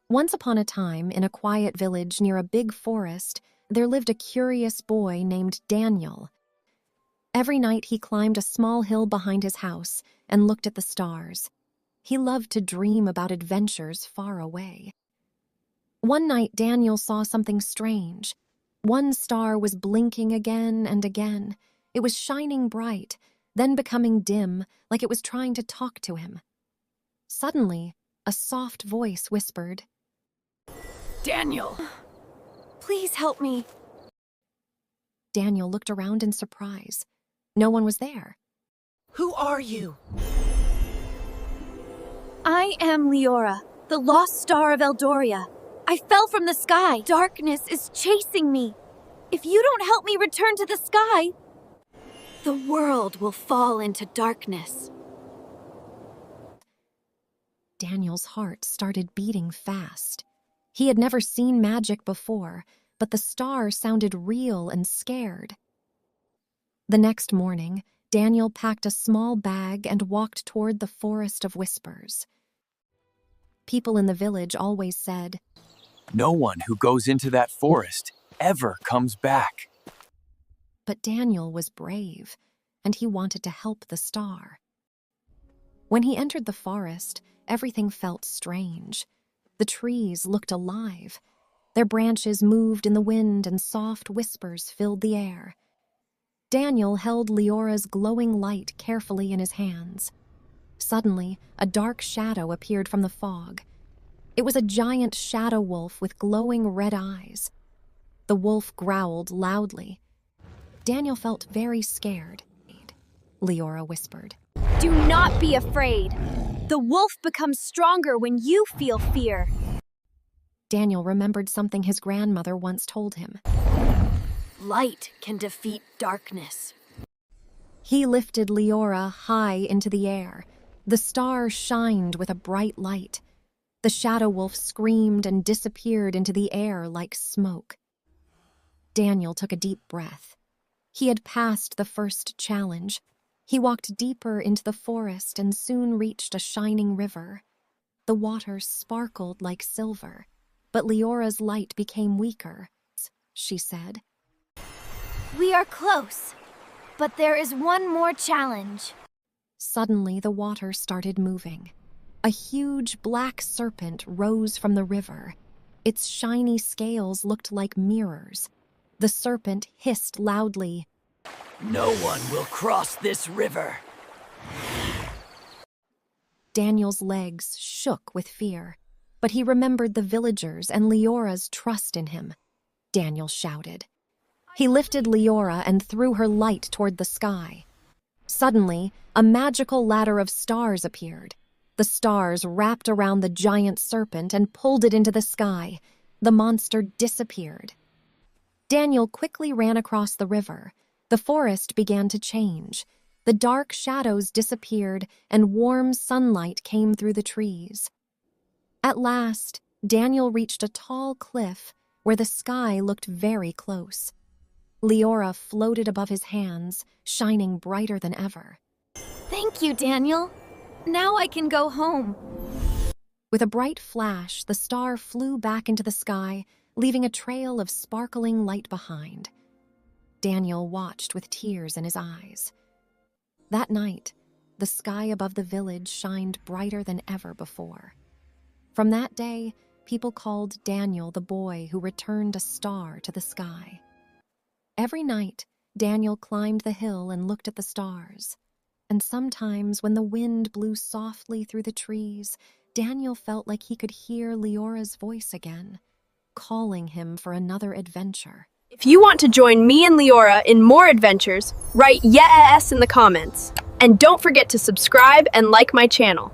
Once upon a time, in a quiet village near a big forest, there lived a curious boy named Daniel. Every night he climbed a small hill behind his house and looked at the stars. He loved to dream about adventures far away. One night, Daniel saw something strange. One star was blinking again and again. It was shining bright, then becoming dim, like it was trying to talk to him. Suddenly, a soft voice whispered, "Daniel! Please help me." Daniel looked around in surprise. No one was there. Who are you?" I am Liora, the lost star of Eldoria. I fell from the sky. Darkness is chasing me. If you don't help me return to the sky, the world will fall into darkness. Daniel's heart started beating fast. He had never seen magic before, but the star sounded real and scared. The next morning, Daniel packed a small bag and walked toward the Forest of Whispers. People in the village always said, "No one who goes into that forest ever comes back." But Daniel was brave, and he wanted to help the star. When he entered the forest, everything felt strange. The trees looked alive. Their branches moved in the wind and soft whispers filled the air. Daniel held Liora's glowing light carefully in his hands. Suddenly, a dark shadow appeared from the fog. It was a giant shadow wolf with glowing red eyes. The wolf growled loudly. Daniel felt very scared. Liora whispered, Do not be afraid. The wolf becomes stronger when you feel fear. Daniel remembered something his grandmother once told him. Light can defeat darkness. He lifted Liora high into the air. The star shined with a bright light. The shadow wolf screamed and disappeared into the air like smoke. Daniel took a deep breath. He had passed the first challenge. He walked deeper into the forest and soon reached a shining river. The water sparkled like silver, but Liora's light became weaker. She said, We are close, but there is one more challenge. Suddenly, the water started moving. A huge black serpent rose from the river. Its shiny scales looked like mirrors. The serpent hissed loudly, "No one will cross this river." Daniel's legs shook with fear, but he remembered the villagers and Liora's trust in him. Daniel shouted. He lifted Liora and threw her light toward the sky. Suddenly, a magical ladder of stars appeared. The stars wrapped around the giant serpent and pulled it into the sky. The monster disappeared. Daniel quickly ran across the river. The forest began to change. The dark shadows disappeared and warm sunlight came through the trees. At last, Daniel reached a tall cliff where the sky looked very close. Liora floated above his hands, shining brighter than ever. Thank you, Daniel. Now I can go home. With a bright flash, the star flew back into the sky, leaving a trail of sparkling light behind. Daniel watched with tears in his eyes. That night, the sky above the village shined brighter than ever before. From that day, people called Daniel the boy who returned a star to the sky. Every night, Daniel climbed the hill and looked at the stars. And sometimes, when the wind blew softly through the trees, Daniel felt like he could hear Liora's voice again, calling him for another adventure. If you want to join me and Liora in more adventures, write yes in the comments. And don't forget to subscribe and like my channel.